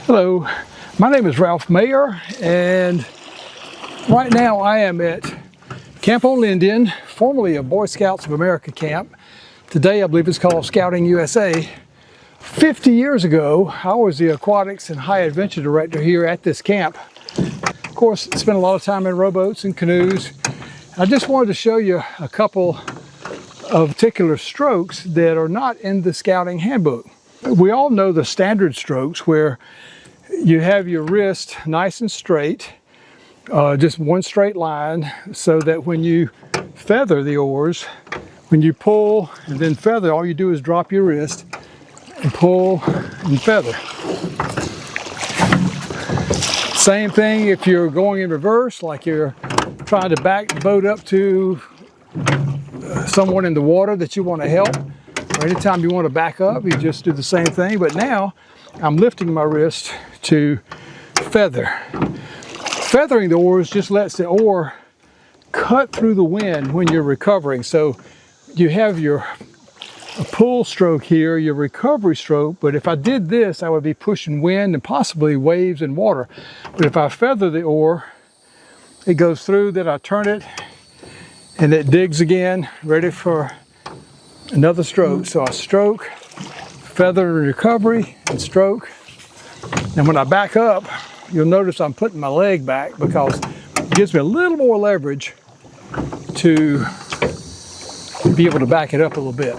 Hello, my name is Ralph Mayer, and right now I am at Camp on Indian, formerly a Boy Scouts of America camp. Today I believe it's called Scouting USA. 50 years ago, I was the Aquatics and High Adventure director here at this camp. Of course, spent a lot of time in rowboats and canoes. I just wanted to show you a couple of particular strokes that are not in the scouting handbook. We all know the standard strokes where you have your wrist nice and straight, just one straight line, so that when you feather the oars, when you pull and then feather, all you do is drop your wrist and pull and feather. Same thing if you're going in reverse, like you're trying to back the boat up to someone in the water that you want to help. Or anytime you want to back up, you just do the same thing. But now I'm lifting my wrist to feather. Feathering the oars just lets the oar cut through the wind when you're recovering. So you have your pull stroke here, your recovery stroke, but if I did this, I would be pushing wind and possibly waves and water. But if I feather the oar, it goes through, then I turn it, and it digs again, ready for another stroke. So I stroke, feather and recovery, and stroke. And when I back up, you'll notice I'm putting my leg back because it gives me a little more leverage to be able to back it up a little bit.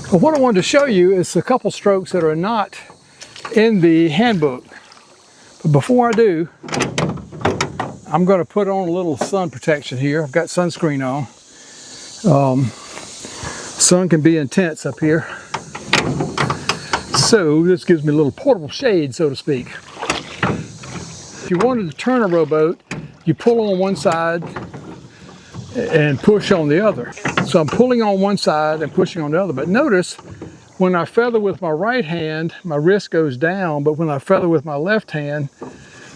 But what I wanted to show you is a couple strokes that are not in the handbook. But before I do, I'm going to put on a little sun protection here. I've got sunscreen on. Sun can be intense up here. So this gives me a little portable shade, so to speak. If you wanted to turn a rowboat, you pull on one side and push on the other. So I'm pulling on one side and pushing on the other. But notice when I feather with my right hand, my wrist goes down, but when I feather with my left hand,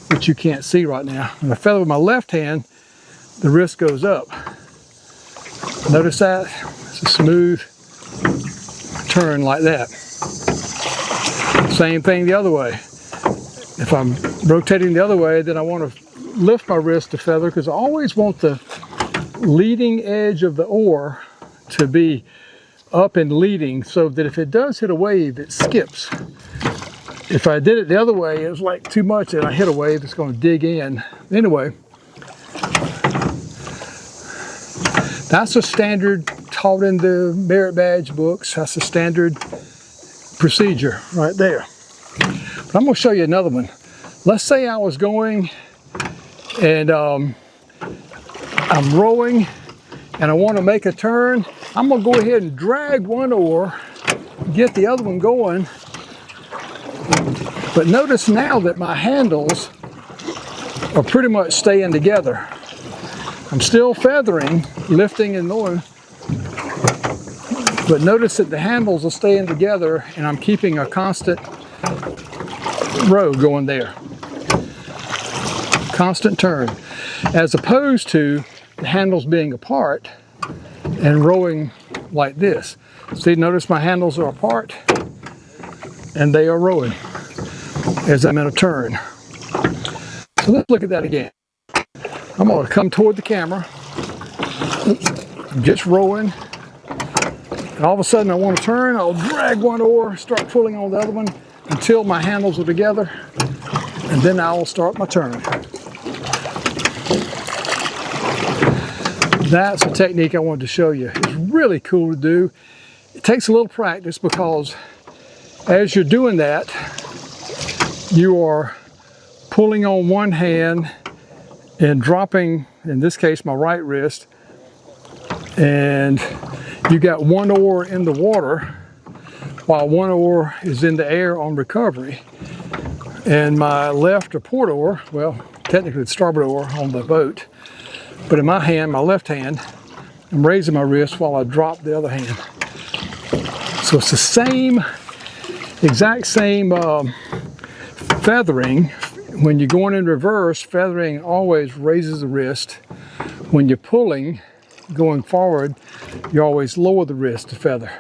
which you can't see right now, when I feather with my left hand, the wrist goes up. Notice that? It's a smooth turn like that. Same thing the other way. If I'm rotating the other way, then I want to lift my wrist to feather because I always want the leading edge of the oar to be up and leading so that if it does hit a wave, it skips. If I did it the other way, it was like too much and I hit a wave, it's going to dig in. Anyway, that's a standard taught in the merit badge books. That's a standard procedure right there. But I'm going to show you another one. Let's say I was going and I'm rowing and I want to make a turn. I'm going to go ahead and drag one oar, get the other one going. But notice now that my handles are pretty much staying together. I'm still feathering, lifting and lowering, but notice that the handles are staying together and I'm keeping a constant row going there. Constant turn. As opposed to the handles being apart and rowing like this. See, notice my handles are apart and they are rowing as I'm in a turn. So let's look at that again. I'm going to come toward the camera. I'm just rowing. And all of a sudden I want to turn. I'll drag one oar, start pulling on the other one until my handles are together. And then I will start my turn. That's a technique I wanted to show you. It's really cool to do. It takes a little practice because as you're doing that, you are pulling on one hand and dropping, in this case, my right wrist. And you got one oar in the water while one oar is in the air on recovery. And my left or port oar, well, technically it's starboard oar on the boat, but in my hand, my left hand, I'm raising my wrist while I drop the other hand. So it's the same, exact same feathering. When you're going in reverse, feathering always raises the wrist. When you're pulling, going forward, you always lower the wrist to feather.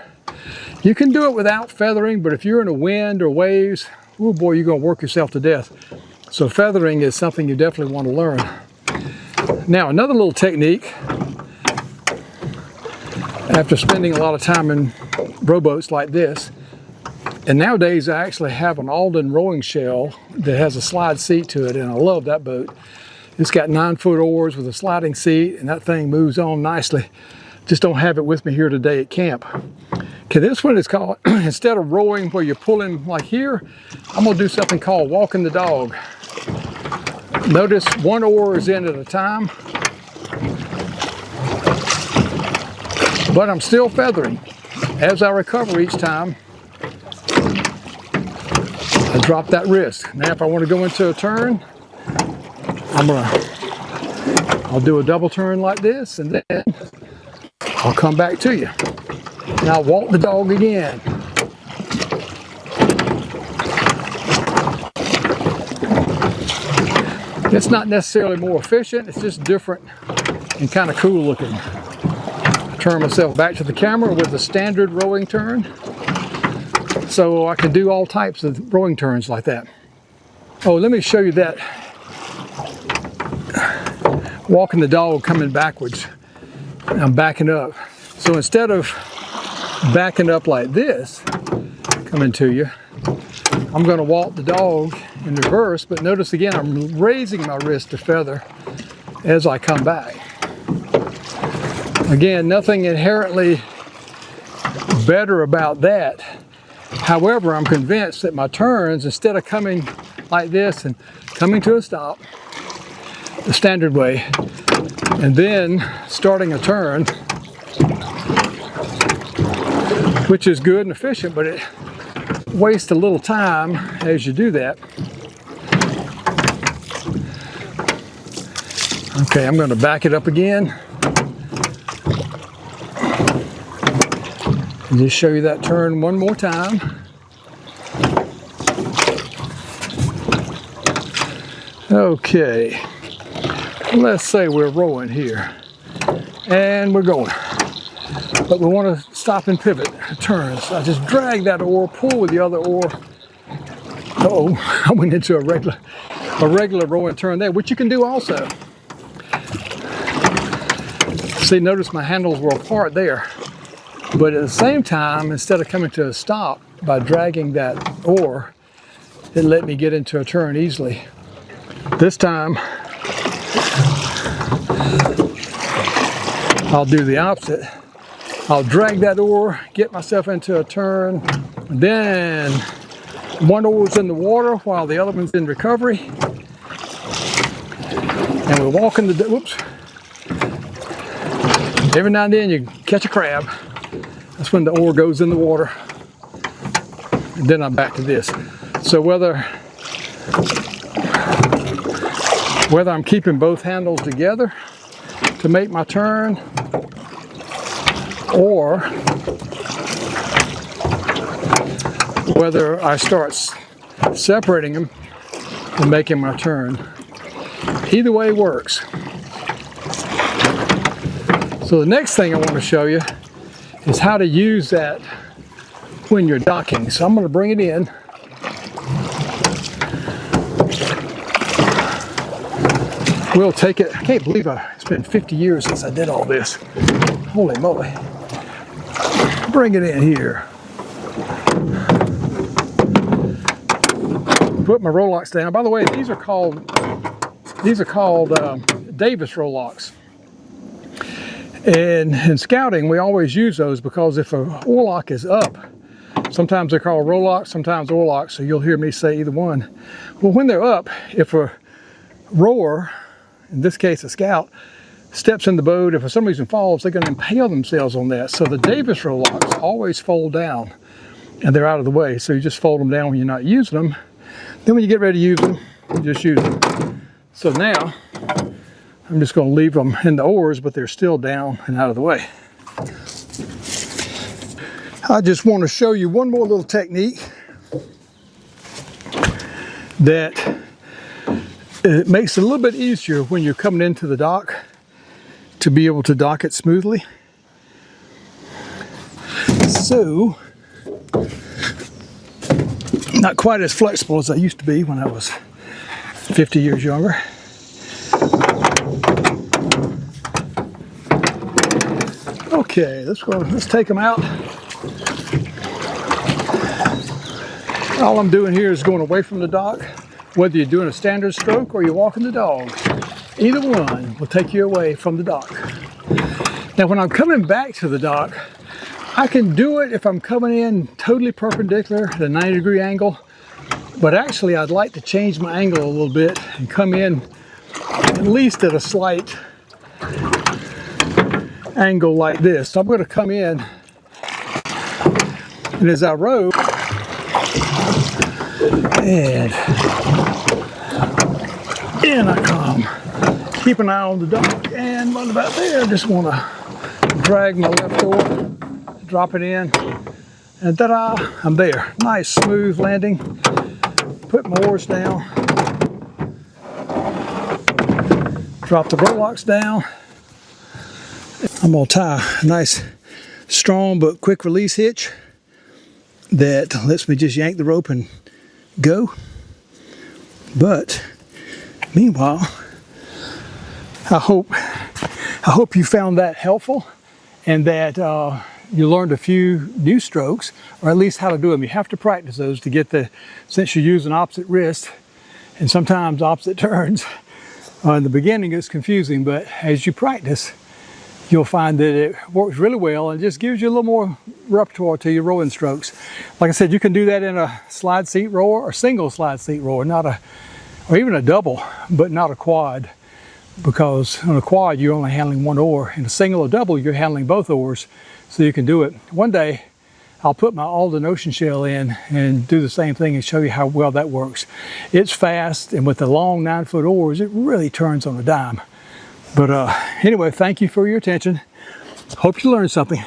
You can do it without feathering, but if you're in a wind or waves, oh boy, you're gonna work yourself to death. So feathering is something you definitely want to learn. Now, another little technique, after spending a lot of time in rowboats like this, and nowadays I actually have an Alden rowing shell that has a slide seat to it, and I love that boat. It's got 9-foot oars with a sliding seat, and that thing moves on nicely. Just don't have it with me here today at camp. Okay, this one is called, instead of rowing where you're pulling like here, I'm gonna do something called walking the dog. Notice one oar is in at a time, but I'm still feathering. As I recover each time, I drop that wrist. Now if I want to go into a turn, I'll do a double turn like this, and then I'll come back to you. Now walk the dog again. It's not necessarily more efficient, it's just different and kind of cool looking. Turn myself back to the camera with a standard rowing turn. So I can do all types of rowing turns like that. Oh, let me show you that. Walking the dog coming backwards. I'm backing up. So instead of backing up like this, coming to you, I'm going to walk the dog in reverse, but notice again I'm raising my wrist to feather as I come back. Again, nothing inherently better about that. However, I'm convinced that my turns, instead of coming like this and coming to a stop the standard way, and then starting a turn, which is good and efficient, but it wastes a little time as you do that. Okay, I'm going to back it up again and just show you that turn one more time. Okay, let's say we're rowing here and we're going, but we want to stop and pivot, turn. So I just drag that oar, pull with the other oar. Uh-oh, I went into a regular rowing turn there, which you can do also. See, notice my handles were apart there. But at the same time, instead of coming to a stop by dragging that oar, it let me get into a turn easily. This time, I'll do the opposite. I'll drag that oar, get myself into a turn, and then one oar's in the water while the other one's in recovery. And we're walking the, whoops. Every now and then you catch a crab. That's when the oar goes in the water. And then I'm back to this. So whether I'm keeping both handles together to make my turn, or whether I start separating them and making my turn, either way works. So the next thing I want to show you is how to use that when you're docking. So I'm going to bring it in. We'll take it. I can't believe it's been 50 years since I did all this. Holy moly. Bring it in here. Put my rowlocks down. By the way, these are called Davis rowlocks. And in scouting, we always use those because if a oarlock is up, sometimes they're called rowlocks, sometimes oarlocks, so you'll hear me say either one. Well, when they're up, if a rower, in this case a scout, steps in the boat, if for some reason falls, they're going to impale themselves on that. So the Davis rowlocks always fold down and they're out of the way. So you just fold them down when you're not using them. Then when you get ready to use them, you just use them. So now, I'm just going to leave them in the oars, but they're still down and out of the way. I just want to show you one more little technique that it makes it a little bit easier when you're coming into the dock to be able to dock it smoothly. So not quite as flexible as I used to be when I was 50 years younger. Okay, let's take them out. All I'm doing here is going away from the dock, whether you're doing a standard stroke or you're walking the dog. Either one will take you away from the dock. Now when I'm coming back to the dock, I can do it if I'm coming in totally perpendicular at a 90-degree angle, but actually I'd like to change my angle a little bit and come in at least at a slight angle like this. So I'm going to come in, and as I row, and in I come. Keep an eye on the dock, and right about there, I just want to drag my left oar, drop it in, and ta-da, I'm there. Nice smooth landing. Put my oars down, drop the rowlocks down. I'm going to tie a nice strong but quick release hitch that lets me just yank the rope and go. But meanwhile, I hope you found that helpful, and that you learned a few new strokes, or at least how to do them. You have to practice those to get since you're using opposite wrist and sometimes opposite turns. In the beginning it's confusing, but as you practice, you'll find that it works really well and just gives you a little more repertoire to your rowing strokes. Like I said, you can do that in a slide seat rower or single slide seat rower, or even a double, but not a quad, because on a quad you're only handling one oar. In a single or double you're handling both oars, so you can do it. One day I'll put my Alden Ocean Shell in and do the same thing and show you how well that works. It's fast, and with the long 9-foot oars it really turns on a dime. But anyway, thank you for your attention. Hope you learned something.